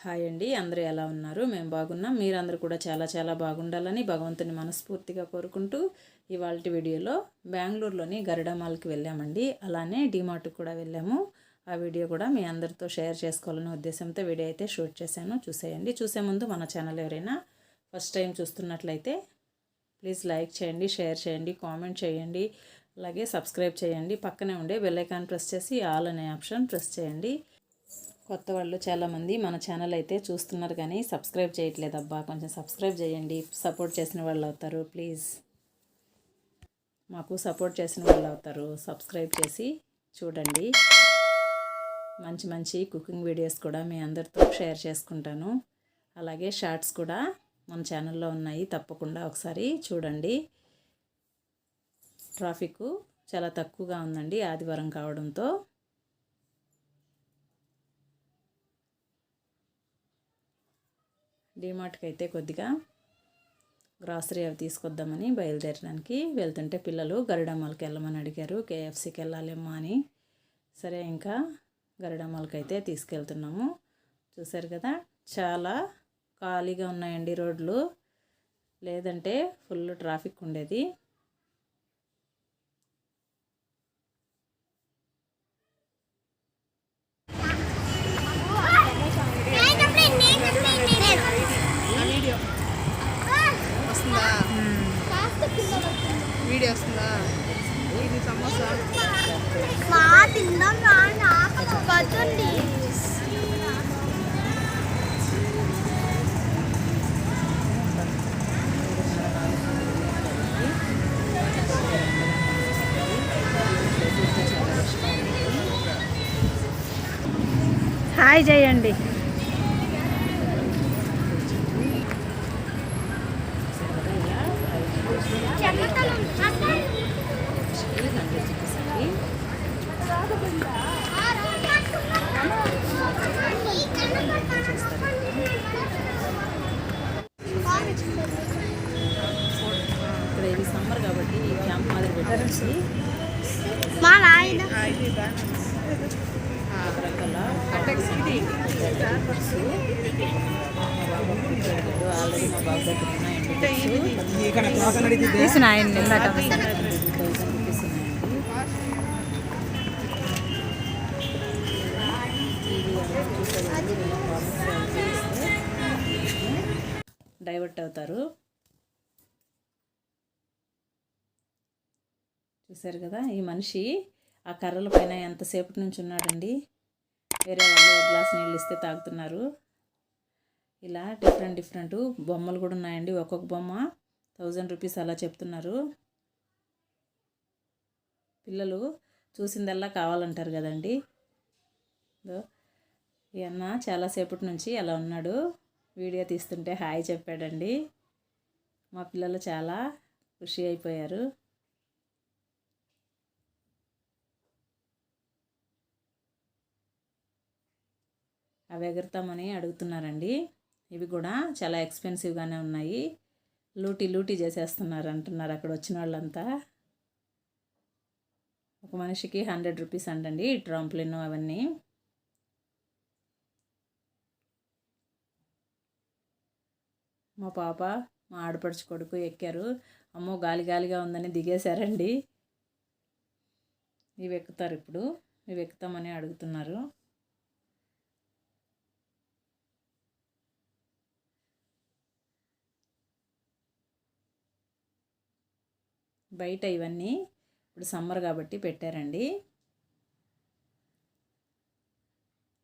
Hi అండి, అందరూ ఎలా ఉన్నారు? మేము బాగున్నాం. మీరందరూ కూడా చాలా చాలా బాగుండాలని భగవంతుని మనస్ఫూర్తిగా కోరుకుంటూ ఇవాల్టి వీడియోలో బెంగళూరులోని గరుడ మాల్కి వెళ్ళామండి. అలానే డీమార్ట్కి కూడా వెళ్ళాము. ఆ వీడియో కూడా మీ అందరితో షేర్ చేసుకోవాలనే ఉద్దేశంతో వీడియో అయితే షూట్ చేశాను. చూసేయండి. చూసే ముందు మన ఛానల్ ఎవరైనా ఫస్ట్ టైం చూస్తున్నట్లయితే ప్లీజ్ లైక్ చేయండి, షేర్ చేయండి, కామెంట్ చేయండి, అలాగే సబ్స్క్రైబ్ చేయండి. పక్కనే ఉండే బెల్ ఐకాన్ ప్రెస్ చేసి ఆల్ అనే ఆప్షన్ ప్రెస్ చేయండి. కొత్త వాళ్ళు చాలామంది మన ఛానల్ అయితే చూస్తున్నారు కానీ సబ్స్క్రైబ్ చేయట్లేదు. అబ్బా, కొంచెం సబ్స్క్రైబ్ చేయండి. సపోర్ట్ చేసిన వాళ్ళు అవుతారు. ప్లీజ్ మాకు సపోర్ట్ చేసిన వాళ్ళు అవుతారు. సబ్స్క్రైబ్ చేసి చూడండి. మంచి మంచి కుకింగ్ వీడియోస్ కూడా మీ అందరితో షేర్ చేసుకుంటాను. అలాగే షార్ట్స్ కూడా మన ఛానల్లో ఉన్నాయి, తప్పకుండా ఒకసారి చూడండి. ట్రాఫిక్ చాలా తక్కువగా ఉందండి ఆదివారం కావడంతో. డీమార్ట్కి అయితే కొద్దిగా గ్రాసరీ అవి తీసుకొద్దామని బయలుదేరడానికి వెళ్తుంటే పిల్లలు గరుడ మాల్కి వెళ్ళమని అడిగారు. కేఎఫ్సీకి వెళ్ళాలేమో అని. సరే, ఇంకా గరుడ మాల్కి అయితే తీసుకెళ్తున్నాము. చూసారు కదా, చాలా ఖాళీగా ఉన్నాయండి రోడ్లు, లేదంటే ఫుల్ ట్రాఫిక్ ఉండేది. వీడియో వస్తుందా? ఇది సమోసా తిందాం పదండి. హాయ్ చేయండి. ఇక్కడ ఇది సమ్మర్ కాబట్టి క్యాంప్ మాదిరి పెట్టారండి. మా నాయన రకరకాల ఆల్రెడీ మా బాబు దగ్గర ఉన్నాయండి. తీసిన ఆయన నిందాక 1000 రూపీస్ ఉన్నాయండి. డైవర్ట్ అవుతారు. చూసారు కదా, ఈ మనిషి ఆ కర్రల పైన ఎంతసేపటి నుంచి ఉన్నాడండి. వేరే వాళ్ళు ఒక గ్లాస్ నీళ్ళు ఇస్తే తాగుతున్నారు. ఇలా డిఫరెంట్ బొమ్మలు కూడా ఉన్నాయండి. ఒక్కొక్క బొమ్మ 1000 రూపీస్ అలా చెప్తున్నారు. పిల్లలు చూసిందల్లా కావాలంటారు కదండి. ఈ అన్న చాలాసేపటి నుంచి అలా ఉన్నాడు. వీడియో తీస్తుంటే హాయ్ చెప్పాడండి. మా పిల్లలు చాలా ఖుషి అయిపోయారు. అవి ఎగురుతామని అడుగుతున్నారండి. ఇవి కూడా చాలా ఎక్స్పెన్సివ్గానే ఉన్నాయి. లూటీ చేసేస్తున్నారు అంటున్నారు అక్కడ వచ్చిన వాళ్ళంతా. ఒక మనిషికి 100 రూపీస్ అంటండి ఈ ట్రాంప్లిన్ అవన్నీ. మా పాప, మా ఆడపడుచు కొడుకు ఎక్కారు. అమ్మో, గాలిగా ఉందని దిగేశారండి. ఇవి ఎక్కుతారు ఇప్పుడు. ఇవి ఎక్కుతామని అడుగుతున్నారు. బయట ఇవన్నీ ఇప్పుడు సమ్మర్ కాబట్టి పెట్టారండి.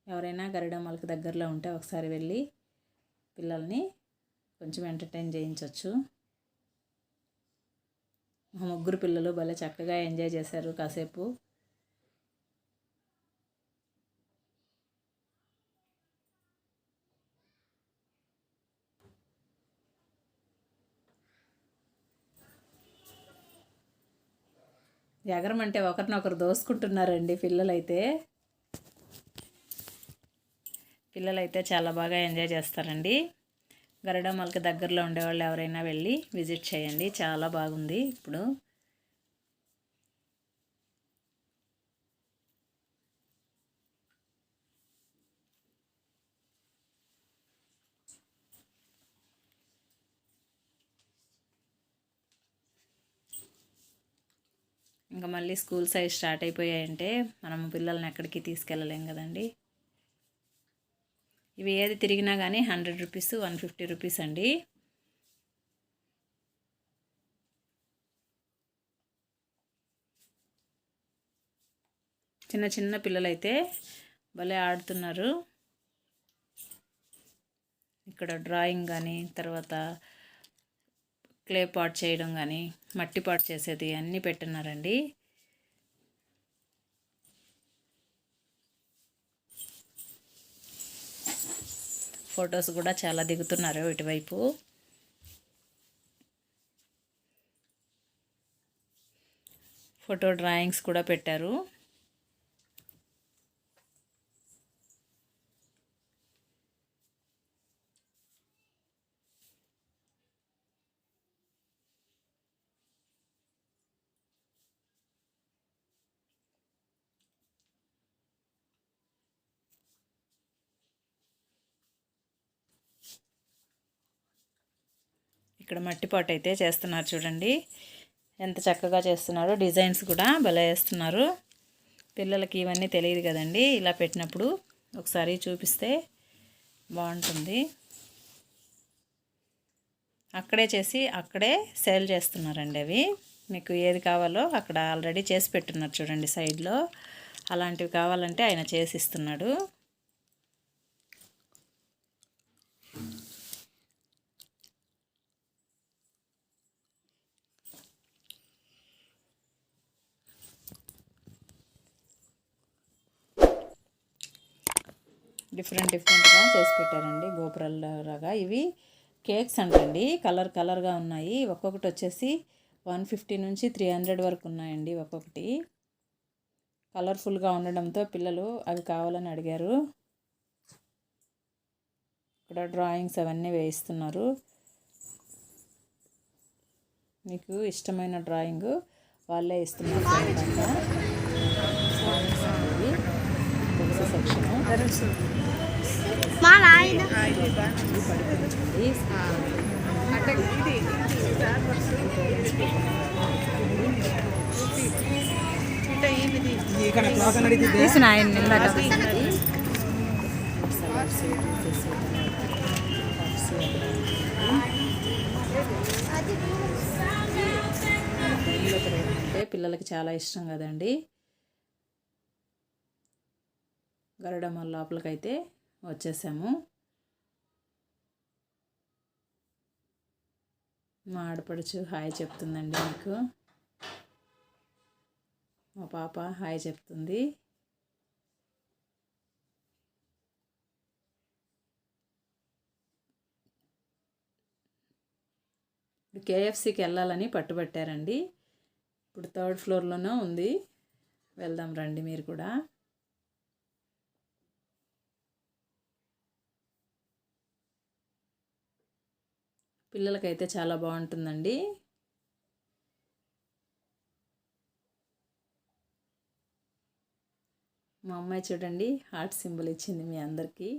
ఎవరైనా గరుడ మాల్కి దగ్గరలో ఉంటే ఒకసారి వెళ్ళి పిల్లల్ని కొంచెం ఎంటర్టైన్ చేయించవచ్చు. మా ముగ్గురు పిల్లలు భలే చక్కగా ఎంజాయ్ చేశారు కాసేపు. ఎగరమంటే ఒకరినొకరు దోసుకుంటున్నారండి పిల్లలైతే చాలా బాగా ఎంజాయ్ చేస్తారండి. గరుడ మాల్కి దగ్గరలో ఉండేవాళ్ళు ఎవరైనా వెళ్ళి విజిట్ చేయండి, చాలా బాగుంది. ఇప్పుడు ఇంకా మళ్ళీ స్కూల్ సైజ్ స్టార్ట్ అయిపోయాయంటే మనం పిల్లల్ని ఎక్కడికి తీసుకెళ్ళలేం కదండి. ఇవి ఏది తిరిగినా కానీ 100 రూపీస్ 150 రూపీస్ అండి. చిన్న చిన్న పిల్లలైతే భలే ఆడుతున్నారు. ఇక్కడ డ్రాయింగ్ కానీ తర్వాత క్లే పాట్ చేయడం కానీ మట్టి పాట్ చేసేది అన్నీ పెట్టున్నారండి. ఫొటోస్ కూడా చాలా దిగుతున్నారు ఇటువైపు. ఫోటో డ్రాయింగ్స్ కూడా పెట్టారు. ఇక్కడ మట్టి పాట్ అయితే చేస్తున్నారు చూడండి, ఎంత చక్కగా చేస్తున్నారు. డిజైన్స్ కూడా భలే వేస్తున్నారు. పిల్లలకి ఇవన్నీ తెలియదు కదండి, ఇలా పెట్టినప్పుడు ఒకసారి చూపిస్తే బాగుంటుంది. అక్కడే చేసి అక్కడే సేల్ చేస్తున్నారండి. అవి మీకు ఏది కావాలో అక్కడ ఆల్రెడీ చేసి పెట్టున్నారు చూడండి సైడ్లో. అలాంటివి కావాలంటే ఆయన చేసి ఇస్తున్నాడు. డిఫరెంట్గా చేసి పెట్టారండి గోపురాలలాగా. ఇవి కేక్స్ అంటండి, కలర్ కలర్గా ఉన్నాయి. ఒక్కొక్కటి వచ్చేసి 150 నుంచి 300 వరకు ఉన్నాయండి. ఒక్కొక్కటి కలర్ఫుల్గా ఉండడంతో పిల్లలు అవి కావాలని అడిగారు. ఇక్కడ డ్రాయింగ్స్ అవన్నీ వేయిస్తున్నారు. మీకు ఇష్టమైన డ్రాయింగ్ వాళ్ళే ఇస్తున్నారు. సెక్షన్ మా నాయన తీసిన ఆయన ఇందాక అంటే పిల్లలకి చాలా ఇష్టం కదండి. గరుడమల్ల లోపలికైతే వచ్చేసాము. మా ఆడపడుచు హాయ్ చెప్తుందండి మీకు. మా పాప హాయ్ చెప్తుంది. కేఎఫ్సీకి వెళ్ళాలని పట్టుబట్టారండి. ఇప్పుడు 3rd ఫ్లోర్లోనే ఉంది. వెళ్దాం రండి మీరు కూడా. పిల్లలకైతే చాలా బాగుంటుందండి. మా అమ్మాయి చూడండి హార్ట్ సింబల్ ఇచ్చింది మీ అందరికీ.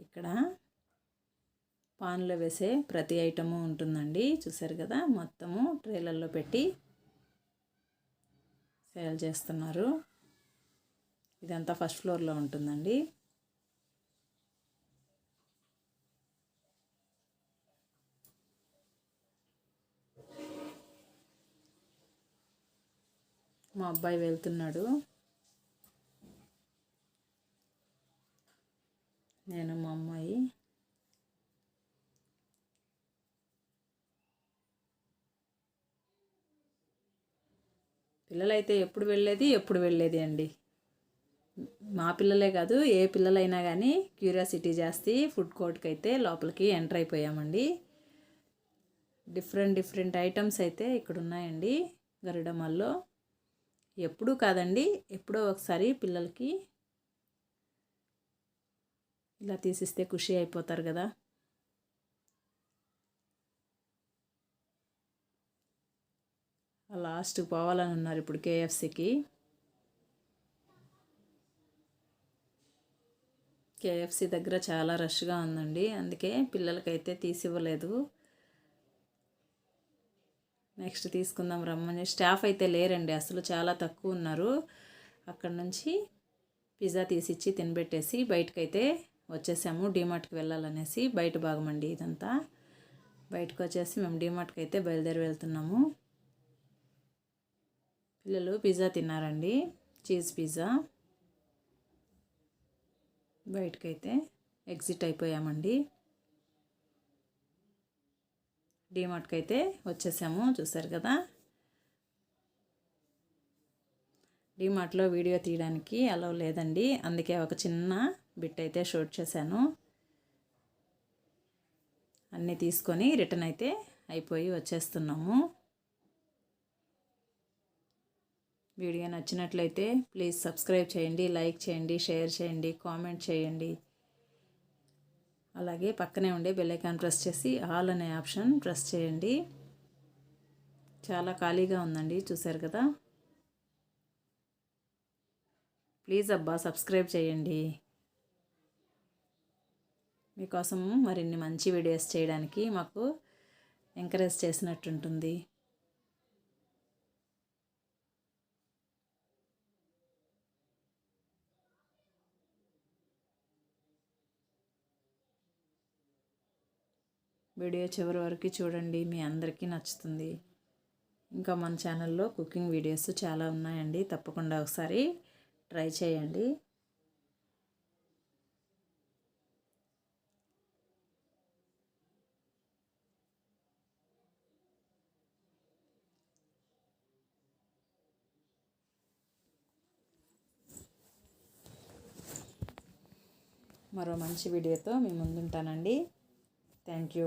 ఇక్కడ పాన్లో వేసే ప్రతి ఐటము ఉంటుందండి. చూసారు కదా, మొత్తము ట్రేలర్లో పెట్టి సేల్ చేస్తున్నారు. ఇదంతా 1st ఫ్లోర్లో ఉంటుందండి. మా అబ్బాయి వెళ్తున్నాడు. నేను మా అమ్మాయి. పిల్లలైతే ఎప్పుడు వెళ్ళేది అండి. మా పిల్లలే కాదు, ఏ పిల్లలైనా కానీ క్యూరియాసిటీ జాస్తి. ఫుడ్ కోర్ట్కి అయితే లోపలికి ఎంటర్ అయిపోయామండి. డిఫరెంట్ ఐటమ్స్ అయితే ఇక్కడ ఉన్నాయండి గరుడమల్లో. ఎప్పుడూ కాదండి, ఎప్పుడో ఒకసారి పిల్లలకి ఇలా తీసిస్తే ఖుషి అయిపోతారు కదా. లాస్ట్కి పోవాలని ఉన్నారు ఇప్పుడు కేఎఫ్సీకి. కేఎఫ్సి దగ్గర చాలా రష్గా ఉందండి, అందుకే పిల్లలకైతే తీసివ్వలేదు. నెక్స్ట్ తీసుకుందాం రమ్మని. స్టాఫ్ అయితే లేరండి, అసలు చాలా తక్కువ ఉన్నారు. అక్కడ నుంచి పిజ్జా తీసిచ్చి తినబెట్టేసి బయటకైతే వచ్చేసాము. డీమార్ట్కి వెళ్ళాలనేసి బయట భాగమండి ఇదంతా. బయటకు వచ్చేసి మేము డీమార్ట్కి అయితే బయలుదేరి వెళ్తున్నాము. పిల్లలు పిజ్జా తిన్నారండి, చీజ్ పిజ్జా. బయటకైతే ఎగ్జిట్ అయిపోయామండి. డీమార్ట్కి అయితే వచ్చేసాము, చూసారు కదా. డీమార్ట్లో వీడియో తీయడానికి అలౌ లేదండి, అందుకే ఒక చిన్న బిట్ అయితే షూట్ చేశాను. అన్నీ తీసుకొని రిటర్న్ అయితే అయిపోయి వచ్చేస్తున్నాము. వీడియో నచ్చినట్లయితే ప్లీజ్ సబ్స్క్రైబ్ చేయండి, లైక్ చేయండి, షేర్ చేయండి, కామెంట్ చేయండి. అలాగే పక్కనే ఉండే బెల్ ఐకాన్ ప్రెస్ చేసి ఆల్ అనే ఆప్షన్ ప్రెస్ చేయండి. చాలా ఖాళీగా ఉందండి, చూసారు కదా. ప్లీజ్ అబ్బా సబ్స్క్రైబ్ చేయండి. మీకోసం మరిన్ని మంచి వీడియోస్ చేయడానికి మాకు ఎంకరేజ్ చేసినట్టుంటుంది. వీడియో చివరి వరకు చూడండి, మీ అందరికీ నచ్చుతుంది. ఇంకా మన ఛానల్లో కుకింగ్ వీడియోస్ చాలా ఉన్నాయండి, తప్పకుండా ఒకసారి ట్రై చేయండి. మరో మంచి వీడియోతో మీ ముందుంటానండి. Thank you.